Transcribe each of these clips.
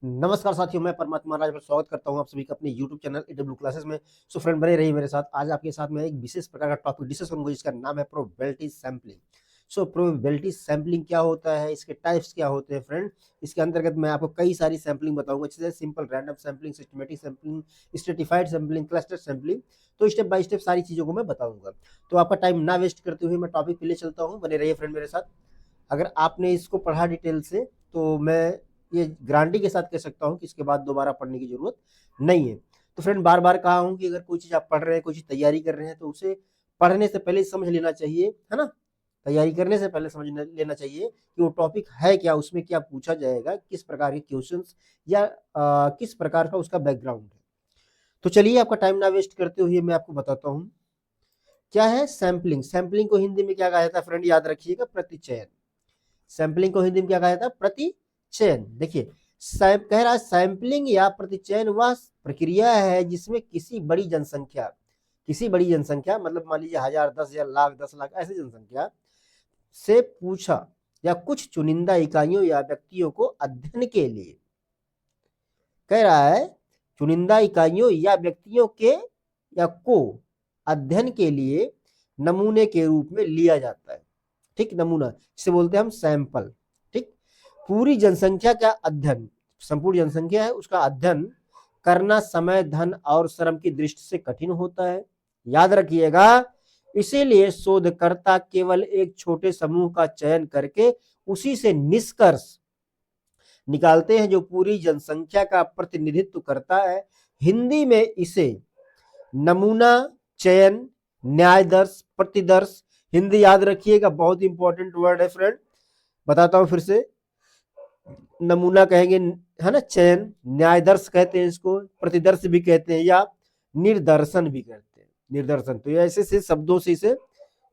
नमस्कार साथियों, मैं परमात्मा राज पर स्वागत करता हूं आप सभी का अपने YouTube चैनल EW क्लासेस में। सो फ्रेंड, बने रहिए मेरे साथ। आज आपके साथ मैं एक विशेष प्रकार का टॉपिक डिस्कस करूंगा जिसका नाम है probability sampling. So probability sampling क्या होता है, इसके टाइप्स क्या होते हैं फ्रेंड। इसके अंतर्गत मैं आपको कई सारी सैंपलिंग बताऊंगा, जैसे simple random sampling, systematic sampling, stratified sampling, cluster sampling. तो स्टेप बाय स्टेप सारी चीजों को मैं बताऊंगा। तो आपका टाइम ना वेस्ट करते हुए मैं टॉपिक पे ले चलता हूँ। बने रहिए फ्रेंड मेरे साथ। अगर आपने इसको पढ़ा डिटेल से तो मैं ये गारंटी के साथ कह सकता हूँ कि इसके बाद दोबारा पढ़ने की जरूरत नहीं है। तो फ्रेंड, बार बार कहा हूँ कि अगर कोई चीज आप पढ़ रहे हैं, कोई चीज तैयारी कर रहे हैं, तो उसे पढ़ने से पहले समझ लेना चाहिए, है ना। तैयारी करने से पहले समझ लेना चाहिए कि वो टॉपिक है क्या, उसमें क्या पूछा जाएगा, किस प्रकार के क्वेश्चंस या किस प्रकार का उसका बैकग्राउंड है। तो चलिए, आपका टाइम ना वेस्ट करते हुए मैं आपको बताता हूँ क्या है सैंपलिंग। सैंपलिंग को हिंदी में क्या कहा जाता है फ्रेंड, याद रखिएगा, प्रतिचयन। सैंपलिंग को हिंदी में क्या कहा जाता है, प्रतिचयन। देखिए, कह रहा है सैंपलिंग या प्रतिचयन वह प्रक्रिया है जिसमें किसी बड़ी जनसंख्या मतलब मान लीजिए 1000, 10,000, लाख, 10 लाख ऐसी जनसंख्या से पूछा या कुछ चुनिंदा इकाइयों या व्यक्तियों को अध्ययन के लिए, कह रहा है चुनिंदा इकाइयों या व्यक्तियों के या को अध्ययन के लिए नमूने के रूप में लिया जाता है। ठीक, नमूना जिसे बोलते हैं हम सैंपल। ठीक, पूरी जनसंख्या का अध्ययन, संपूर्ण जनसंख्या है उसका अध्ययन करना समय, धन और श्रम की दृष्टि से कठिन होता है। याद रखिएगा, इसीलिए शोधकर्ता केवल एक छोटे समूह का चयन करके उसी से निष्कर्ष निकालते हैं जो पूरी जनसंख्या का प्रतिनिधित्व करता है। हिंदी में इसे नमूना, चयन, न्यायदर्श, प्रतिदर्श, हिंदी याद रखिएगा, बहुत इंपॉर्टेंट वर्ड है फ्रेंड। बताता हूं फिर से। नमूना कहेंगे, है ना, चयन, न्यायदर्श कहते हैं इसको, प्रतिदर्श भी कहते हैं या निर्दर्शन भी कहते हैं। निर्दर्शन तो ऐसे से शब्दों से इसे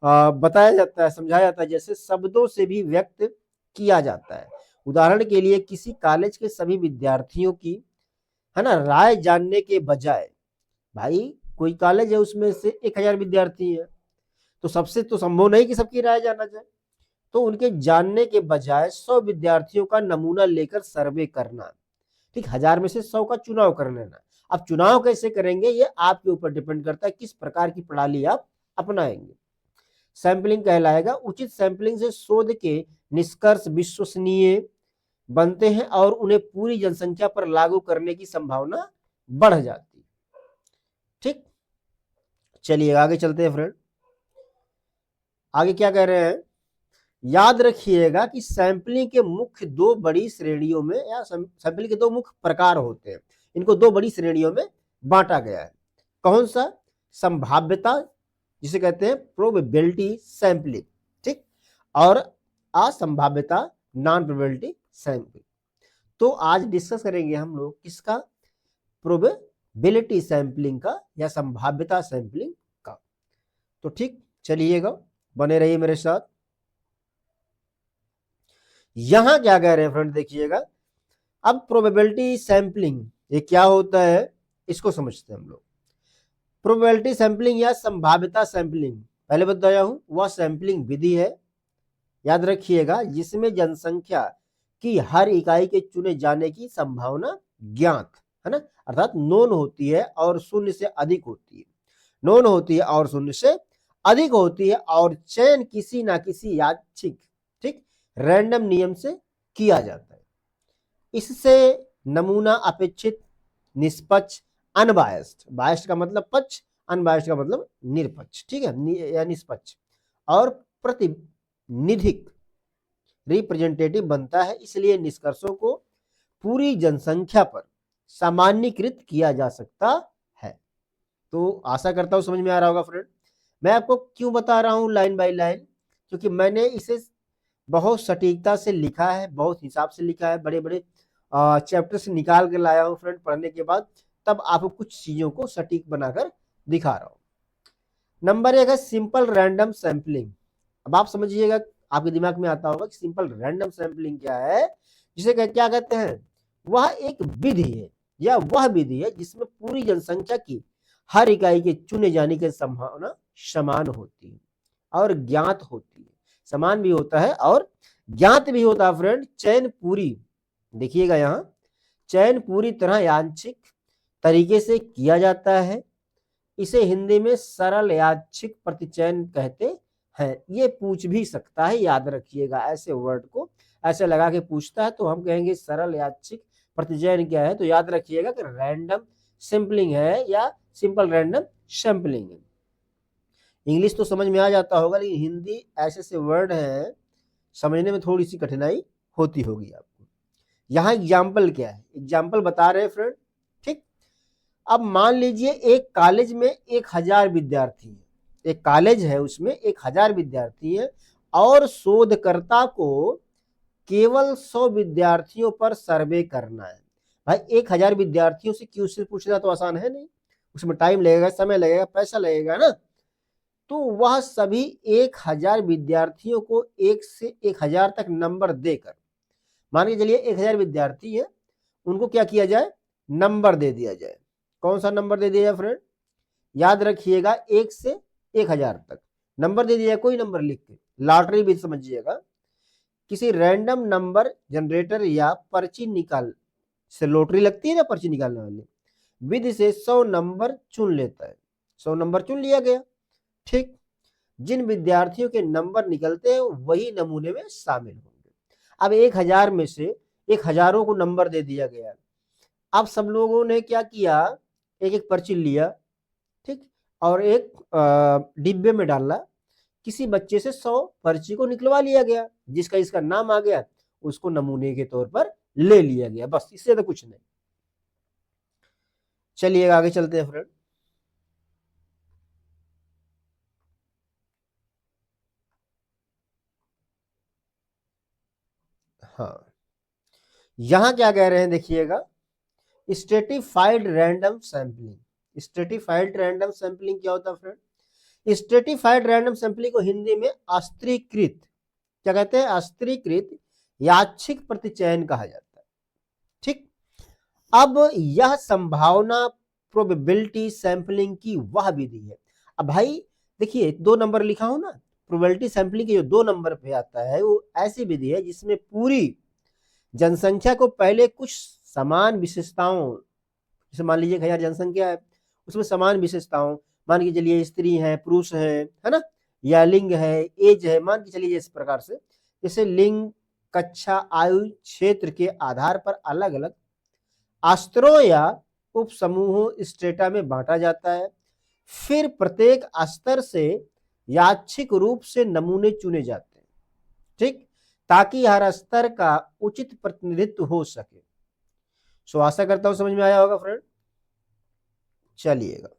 बताया जाता है, समझाया जाता है, जैसे शब्दों से भी व्यक्त किया जाता है। उदाहरण के लिए, किसी कॉलेज के सभी विद्यार्थियों की, है ना, राय जानने के बजाय, भाई कोई कॉलेज है उसमें से 1000 विद्यार्थी है, तो सबसे तो संभव नहीं कि सबकी राय जाना जाए। तो उनके जानने के बजाय 100 विद्यार्थियों का नमूना लेकर सर्वे करना। ठीक, 1000 में से 100 का चुनाव कर लेना। अब चुनाव कैसे करेंगे ये आपके ऊपर डिपेंड करता है, किस प्रकार की प्रणाली आप अपनाएंगे। सैंपलिंग कहलाएगा। उचित सैंपलिंग से शोध के निष्कर्ष विश्वसनीय बनते हैं और उन्हें पूरी जनसंख्या पर लागू करने की संभावना बढ़ जाती है। ठीक, चलिए आगे चलते हैं फ्रेंड। आगे क्या कह रहे हैं, याद रखिएगा कि सैंपलिंग के मुख्य दो बड़ी श्रेणियों में या सैंपलिंग के दो मुख्य प्रकार होते हैं। इनको दो बड़ी श्रेणियों में बांटा गया है। कौन सा, संभाव्यता जिसे कहते हैं प्रोबेबिलिटी सैंपलिंग, ठीक, और असंभाव्यता नॉन प्रोबेबिलिटी सैंपलिंग। तो आज डिस्कस करेंगे हम लोग किसका, प्रोबेबिलिटी सैंपलिंग का या संभाव्यता सैंपलिंग का। तो ठीक, चलिएगा, बने रहिए मेरे साथ। यहां क्या कह रहे हैं फ्रेंड, देखिएगा। अब प्रोबेबिलिटी सैंपलिंग ये क्या होता है, इसको समझते हैं हम लोग। प्रोबेबिलिटी सैंपलिंग या संभाव्यता सैंपलिंग, पहले बताया हूं, वह सैंपलिंग विधि है, याद रखिएगा, जिसमें जनसंख्या की हर इकाई के चुने जाने की संभावना ज्ञात, है ना, अर्थात नोन होती है और शून्य से अधिक होती है। नोन होती है और शून्य से अधिक होती है और चयन किसी ना किसी यादृच्छिक, ठीक, रैंडम नियम से किया जाता है। इससे नमूना अपेक्षित, निष्पक्ष, अनबायस्ड, बायस्ड का मतलब पक्ष, अनबायस्ड का मतलब निरपक्ष, ठीक है, या निष्पक्ष, और प्रतिनिधिक, रिप्रेजेंटेटिव बनता है। इसलिए निष्कर्षों को पूरी जनसंख्या पर सामान्यीकृत किया जा सकता है। तो आशा करता हूं समझ में आ रहा होगा फ्रेंड। मैं आपको क्यों बता रहा हूं लाइन बाय लाइन, क्योंकि मैंने इसे बहुत सटीकता से लिखा है, बहुत हिसाब से लिखा है, बड़े बड़े चैप्टर से निकाल कर लाया हूं फ्रेंड पढ़ने के बाद, तब आपको कुछ चीजों को सटीक बनाकर दिखा रहा हूं। नंबर 1 है सिंपल रैंडम सैंपलिंग। अब आप समझिएगा, आपके दिमाग में आता होगा कि सिंपल रैंडम सैंपलिंग क्या है, जिसे क्या कहते हैं, वह एक विधि है या वह विधि है जिसमें पूरी जनसंख्या की हर इकाई के चुने जाने की संभावना समान होती है और ज्ञात होती है। समान भी होता है और ज्ञात भी होता है फ्रेंड। चयन पूरी, देखिएगा यहां, चयन पूरी तरह यादृच्छिक तरीके से किया जाता है। इसे हिंदी में सरल यादृच्छिक प्रतिचयन कहते हैं। ये पूछ भी सकता है, याद रखिएगा ऐसे वर्ड को ऐसे लगा के पूछता है तो हम कहेंगे सरल यादृच्छिक प्रतिचयन क्या है, तो याद रखिएगा कि रैंडम सैंपलिंग है या सिंपल रैंडम सैंपलिंग है। इंग्लिश तो समझ में आ जाता होगा, लेकिन हिंदी ऐसे ऐसे वर्ड हैं समझने में थोड़ी सी कठिनाई होती होगी आपको। यहाँ एग्जाम्पल क्या है, एग्जाम्पल बता रहे हैं फ्रेंड। ठीक, अब मान लीजिए एक कॉलेज में 1000 विद्यार्थी हैं, एक कॉलेज है उसमें 1000 विद्यार्थी हैं और शोधकर्ता को केवल 100 विद्यार्थियों पर सर्वे करना है। भाई 1000 विद्यार्थियों से क्वेश्चन पूछना तो आसान है नहीं, उसमें टाइम लगेगा, समय लगेगा, पैसा लगेगा ना। तो वह सभी 1000 विद्यार्थियों को 1 से 1000 तक नंबर देकर, मान के चलिए 1000 विद्यार्थी है, उनको क्या किया जाए, नंबर दे दिया जाए। कौन सा नंबर दे दिया जाए फ्रेंड, याद रखिएगा 1 से 1000 तक नंबर दे दिया, कोई नंबर लिख के, लॉटरी भी समझिएगा, किसी रैंडम नंबर जनरेटर या पर्ची निकाल से, लॉटरी लगती है ना पर्ची निकालने वाली, विधि से 100 नंबर चुन लेता है। 100 नंबर चुन लिया गया। ठीक, जिन विद्यार्थियों के नंबर निकलते हैं वही नमूने में शामिल होंगे। अब 1000 में से 1000 को नंबर दे दिया गया। अब सब लोगों ने क्या किया, एक एक पर्ची लिया, ठीक, और एक डिब्बे में डाला, किसी बच्चे से 100 पर्ची को निकलवा लिया गया, जिसका इसका नाम आ गया उसको नमूने के तौर पर ले लिया गया, बस, इससे तो कुछ नहीं। चलिए आगे चलते हैं फ्रेंड। हाँ, यहां क्या कह रहे हैं देखिएगा, stratified random sampling. Stratified random sampling क्या होता है फ्रेंड, स्ट्रेटिफाइड रैंडम सैंपलिंग को हिंदी में अस्त्रीकृत, क्या कहते हैं, अस्त्रीकृत यादृच्छिक प्रतिचयन कहा जाता है। ठीक, अब यह संभावना प्रोबेबिलिटी सैंपलिंग की वह विधि है। अब भाई देखिए 2 नंबर लिखा हो ना, प्रोबेबिलिटी सैंपलिंग के जो 2 नंबर पे आता है वो ऐसी विधि है जिसमें पूरी जनसंख्या को पहले कुछ समान विशेषताओं, जैसे मान लीजिए 1000 जनसंख्या है, उसमें समान विशेषताओं, मान के चलिए स्त्री है, पुरुष है ना, या लिंग है, एज है, मान के चलिए इस प्रकार से, जैसे लिंग, कक्षा, आयु, क्षेत्र के आधार पर अलग अलग स्तरों या उप समूहों स्ट्रेटा में बांटा जाता है। फिर प्रत्येक स्तर से यादृच्छिक रूप से नमूने चुने जाते हैं। ठीक, ताकि हर स्तर का उचित प्रतिनिधित्व हो सके। सो आशा करता हूं समझ में आया होगा फ्रेंड। चलिएगा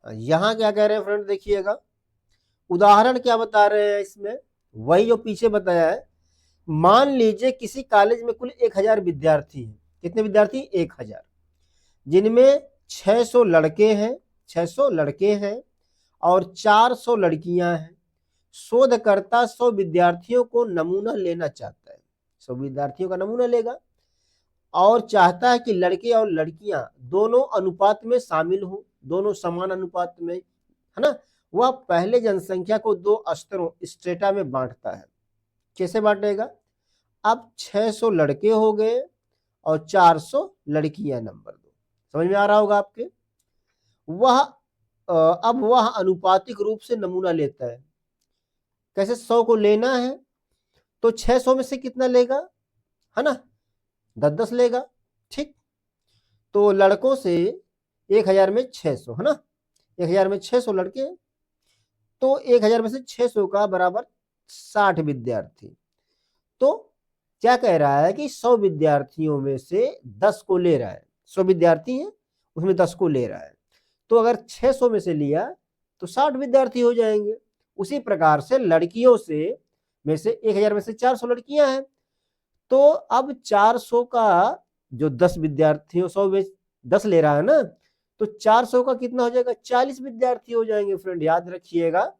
यहां क्या कह रहे हैं फ्रेंड, देखिएगा उदाहरण क्या बता रहे हैं इसमें, वही जो पीछे बताया है। मान लीजिए किसी कॉलेज में कुल 1000 विद्यार्थी हैं। कितने विद्यार्थी, 1000, जिनमें 600 लड़के हैं, 600 लड़के हैं और 400 लड़कियां हैं। शोधकर्ता 100 विद्यार्थियों को नमूना लेना चाहता है, 100 विद्यार्थियों का नमूना लेगा और चाहता है कि लड़के और लड़कियां दोनों अनुपात में शामिल हों, दोनों समान अनुपात में, है ना। वह पहले जनसंख्या को 2 स्तरों स्ट्रेटा में बांटता है। कैसे बांटेगा, अब 600 लड़के हो गए और 400 लड़कियां, नंबर 2, समझ में आ रहा होगा आपके। वह अब वह अनुपातिक रूप से नमूना लेता है। कैसे, 100 को लेना है तो 600 में से कितना लेगा, है ना, 10-10 लेगा। ठीक, तो लड़कों से 1000 में 600, है ना, 1000 में 600 लड़के, तो 1000 में से 600 का बराबर 60 विद्यार्थी। तो क्या कह रहा है कि 100 विद्यार्थियों में से 10 को ले रहा है, 100 विद्यार्थी हैं उसमें 10 को ले रहा है, तो अगर 600 में से लिया तो 60 विद्यार्थी हो जाएंगे। उसी प्रकार से लड़कियों से में से 1000 में से 400 लड़कियां हैं, तो अब 400 का जो 10 विद्यार्थियों, 100 में 10 ले रहा है ना, तो 400 का कितना हो जाएगा, 40 विद्यार्थी हो जाएंगे फ्रेंड। याद रखिएगा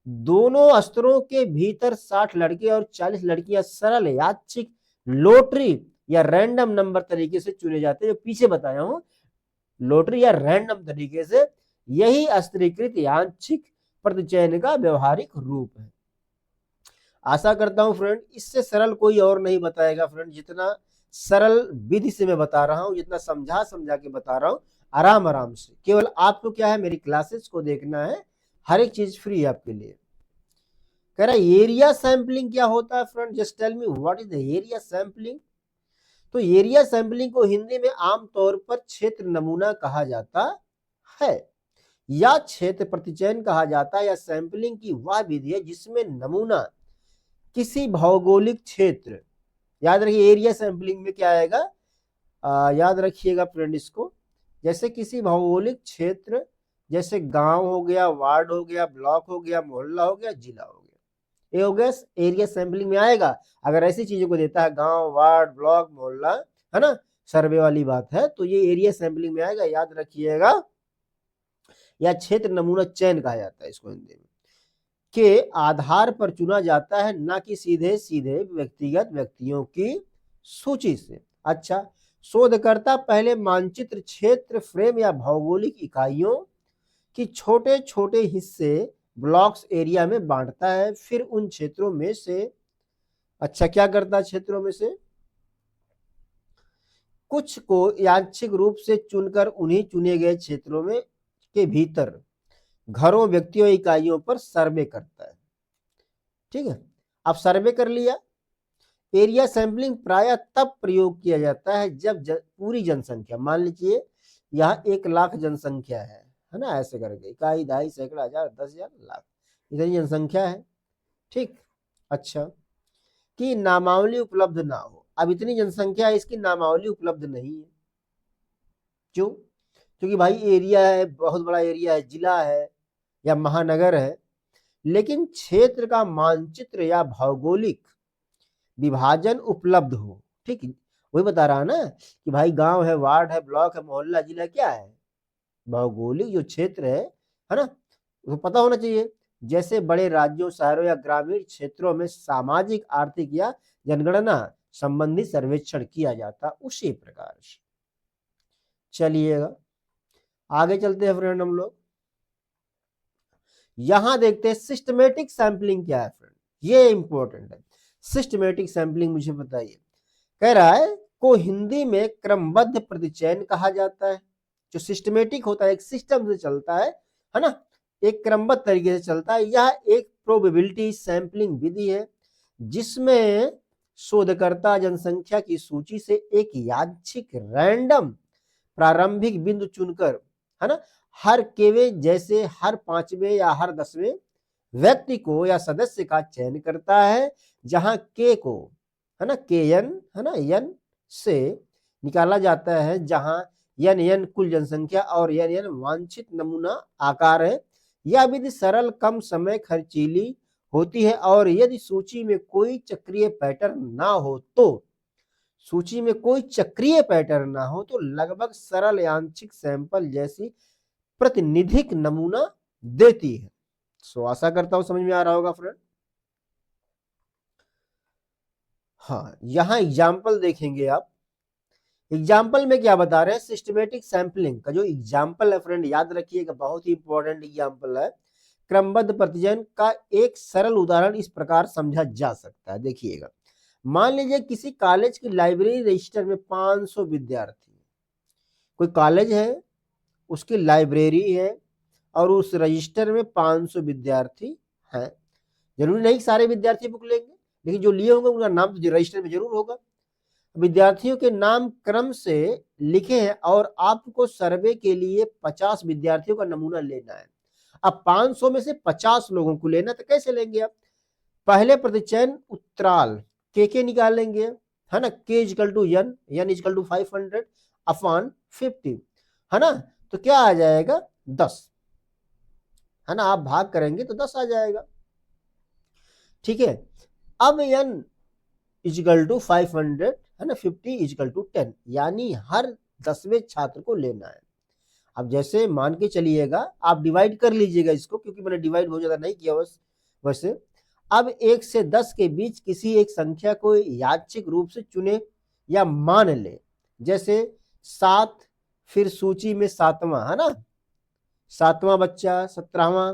दोनों स्तरों के भीतर 60 लड़के और 40 लड़कियां सरल यादृच्छिक लॉटरी या रैंडम नंबर तरीके से चुने जाते हैं। जो पीछे बताया हूं, लॉटरी या रैंडम तरीके से, यही अस्त्रीकृत यादृच्छिक प्रतिचयन का व्यवहारिक रूप है। आशा करता हूं फ्रेंड इससे सरल कोई और नहीं बताएगा फ्रेंड, जितना सरल विधि से मैं बता रहा हूं, जितना समझा समझा के बता रहा हूं, आराम आराम से। केवल आपको क्या है, मेरी क्लासेस को देखना है, हर एक चीज फ्री है आपके लिए। कह रहा है एरिया सैंपलिंग क्या होता है friend, just tell me what is the area sampling. तो एरिया सैंपलिंग को हिंदी में आमतौर पर क्षेत्र नमूना कहा जाता है, या क्षेत्र प्रतिचयन कहा जाता है, या सैंपलिंग की वह विधि है जिसमें नमूना किसी भौगोलिक क्षेत्र, याद रखिए एरिया सैंपलिंग में क्या आएगा, याद रखिएगा फ्रेंड इसको, जैसे किसी भौगोलिक क्षेत्र, जैसे गांव हो गया, वार्ड हो गया, ब्लॉक हो गया, मोहल्ला हो गया, जिला हो गया, ये हो गया एरिया सैंपलिंग में आएगा। अगर ऐसी चीजों को देता है गांव, वार्ड, ब्लॉक, मोहल्ला, है ना, सर्वे वाली बात है, तो ये एरिया सैंपलिंग में आएगा, याद रखिएगा। या क्षेत्र नमूना चयन कहा जाता है इसको हिंदी में, के आधार पर चुना जाता है, ना कि सीधे सीधे व्यक्तिगत व्यक्तियों की सूची से। अच्छा, शोधकर्ता पहले मानचित्र, क्षेत्र, फ्रेम या भौगोलिक इकाइयों की छोटे छोटे हिस्से, ब्लॉक्स, एरिया में बांटता है, फिर उन क्षेत्रों में से, अच्छा क्या करता है, क्षेत्रों में से कुछ को यादृच्छिक रूप से चुनकर उन्हीं चुने गए क्षेत्रों में के भीतर घरों, व्यक्तियों, इकाइयों पर सर्वे करता है। ठीक है, अब सर्वे कर लिया। एरिया सैंपलिंग प्रायः तब प्रयोग किया जाता है जब पूरी जनसंख्या, मान लीजिए यहाँ 1 लाख जनसंख्या है ना, ऐसे करके इकाई, दहाई, सैकड़ा, हजार, 10,000, लाख, इतनी जनसंख्या है। ठीक, अच्छा, कि नामावली उपलब्ध ना हो। अब इतनी जनसंख्या है, इसकी नामावली उपलब्ध नहीं है। क्यों? क्योंकि भाई एरिया है, बहुत बड़ा एरिया है, जिला है या महानगर है, लेकिन क्षेत्र का मानचित्र या भौगोलिक विभाजन उपलब्ध हो। ठीक, वही बता रहा ना कि भाई गांव है, वार्ड है, ब्लॉक है, मोहल्ला, जिला क्या है, भौगोलिक जो क्षेत्र है ना, वो पता होना चाहिए। जैसे बड़े राज्यों, शहरों या ग्रामीण क्षेत्रों में सामाजिक, आर्थिक या जनगणना संबंधी सर्वेक्षण किया जाता, उसी प्रकार से। चलिएगा आगे चलते हैं फ्रेंड हम लोग, यहां देखते हैं सिस्टमेटिक सैंपलिंग क्या है फ्रेंड, ये इंपॉर्टेंट है। सिस्टमेटिक सैंपलिंग मुझे बताइए। कह रहा है को हिंदी में क्रमबद्ध प्रतिचयन कहा जाता है। जो सिस्टमेटिक होता है, एक सिस्टम से चलता है ना, एक क्रमबद्ध तरीके से चलता है। यह एक प्रोबेबिलिटी सैंपलिंग विधि है जिसमें शोधकर्ता जनसंख्या की सूची से एक यादृच्छिक रैंडम प्रारंभिक बिंदु चुनकर, है ना, हर केवे, जैसे हर 5वें या हर 10वें व्यक्ति को या सदस्य का चयन करता है, जहां के को, है ना, के एन, है ना, एन से निकाला जाता है, जहां एन कुल जनसंख्या और एन वांछित नमूना आकार है। यह विधि सरल, कम समय खर्चीली होती है, और यदि सूची में कोई चक्रीय पैटर्न ना हो तो, सूची में कोई चक्रीय पैटर्न ना हो तो लगभग सरल यादृच्छिक सैंपल जैसी प्रतिनिधिक नमूना देती है। सो आशा करता हूं समझ में आ रहा होगा फ्रेंड। हाँ, यहां एग्जाम्पल देखेंगे आप। एग्जाम्पल में क्या बता रहे हैं, सिस्टमेटिक सैंपलिंग का जो एग्जाम्पल है फ्रेंड, याद रखिएगा, बहुत ही इंपॉर्टेंट एग्जाम्पल है। क्रमबद्ध प्रतिचयन का एक सरल उदाहरण इस प्रकार समझा जा सकता है, देखिएगा। मान लीजिए किसी कॉलेज की लाइब्रेरी रजिस्टर में 500 विद्यार्थी, कोई कॉलेज है, उसकी लाइब्रेरी है, और उस रजिस्टर में 500 विद्यार्थी हैं। जरूरी नहीं सारे विद्यार्थी बुक लेंगे, लेकिन जो लिए होंगे उनका नाम तो रजिस्टर में जरूर होगा। विद्यार्थियों के नाम क्रम से लिखे हैं, और आपको सर्वे के लिए 50 विद्यार्थियों का नमूना लेना है। अब 500 में से 50 लोगों को लेना, तो कैसे लेंगे आप? पहले प्रतिचयन उत्तराल के निकालेंगे, है ना, के is equal to n is equal to 500 upon 50, है ना, तो क्या आ जाएगा 10, है ना, आप भाग करेंगे तो 10 आ जाएगा। ठीक है, अब एन इजकल टू 500, है ना, 50 इजकल टू 10, यानी हर 10वें छात्र को लेना है। अब जैसे मान के चलिएगा, आप डिवाइड कर लीजिएगा इसको, क्योंकि मैंने डिवाइड बहुत ज्यादा नहीं किया वैसे। अब 1 से 10 के बीच किसी एक संख्या को यादृच्छिक रूप से चुने या मान ले, जैसे 7, फिर सूची में 7वां, है ना, 7वां बच्चा, 17वां,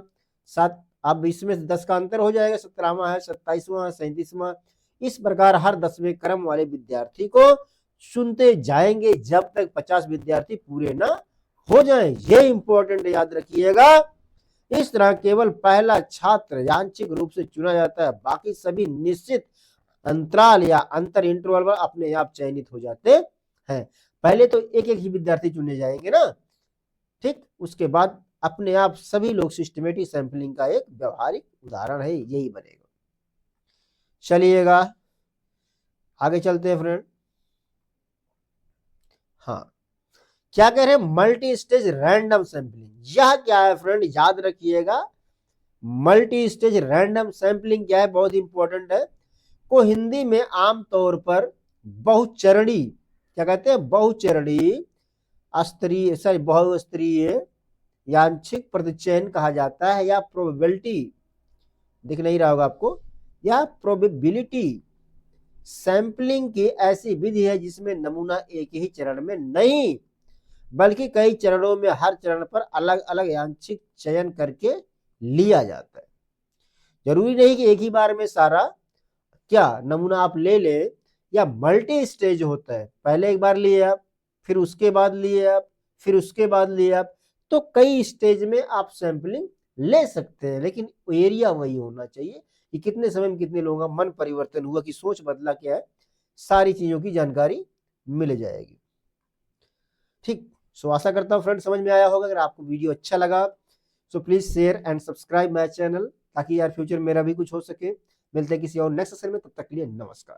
7 अब इसमें 10 का अंतर हो जाएगा, 17वां है, 27वां है, 37वां, इस प्रकार हर 10वें क्रम वाले विद्यार्थी को चुनते जाएंगे जब तक 50 विद्यार्थी पूरे ना हो जाएं। ये इंपॉर्टेंट याद रखिएगा। इस तरह केवल पहला छात्र यादृच्छिक रूप से चुना जाता है, बाकी सभी निश्चित अंतराल या अंतर इंटरवल पर अपने आप चयनित हो जाते हैं। पहले तो एक एक ही विद्यार्थी चुने जाएंगे ना, ठीक, उसके बाद अपने आप सभी लोग। सिस्टमेटिक सैंपलिंग का एक व्यवहारिक उदाहरण है, यही बनेगा। चलिएगा आगे चलते हैं फ्रेंड। हाँ, क्या कह रहे हैं, मल्टी स्टेज रैंडम सैंपलिंग। यह क्या है फ्रेंड, याद रखिएगा। मल्टी स्टेज रैंडम सैंपलिंग क्या है, बहुत इंपॉर्टेंट है। को हिंदी में आमतौर पर बहुचरणीय, क्या कहते हैं, बहुचरणीय स्तरीय, सॉरी बहुस्तरीय यादृच्छिक प्रतिचयन कहा जाता है, या प्रोबेबिलिटी, दिख नहीं रहा होगा आपको, या प्रोबेबिलिटी सैंपलिंग की ऐसी विधि है जिसमें नमूना एक ही चरण में नहीं बल्कि कई चरणों में हर चरण पर अलग अलग यादृच्छिक चयन करके लिया जाता है। जरूरी नहीं कि एक ही बार में सारा क्या नमूना आप ले ले, या मल्टी स्टेज होता है, पहले एक बार लिए आप, फिर उसके बाद लिए आप, फिर उसके बाद लिए आप, तो कई स्टेज में आप सैंपलिंग ले सकते हैं, लेकिन एरिया वही होना चाहिए कि कितने समय में कितने लोगों का मन परिवर्तन हुआ, कि सोच बदला क्या है, सारी चीजों की जानकारी मिल जाएगी। ठीक, सो आशा करता हूँ फ्रेंड समझ में आया होगा। अगर आपको वीडियो अच्छा लगा so please share and subscribe my channel, ताकि यार फ्यूचर मेरा भी कुछ हो सके। मिलते हैं किसी और नेक्स्ट सेशन में, तब तक के लिए नमस्कार।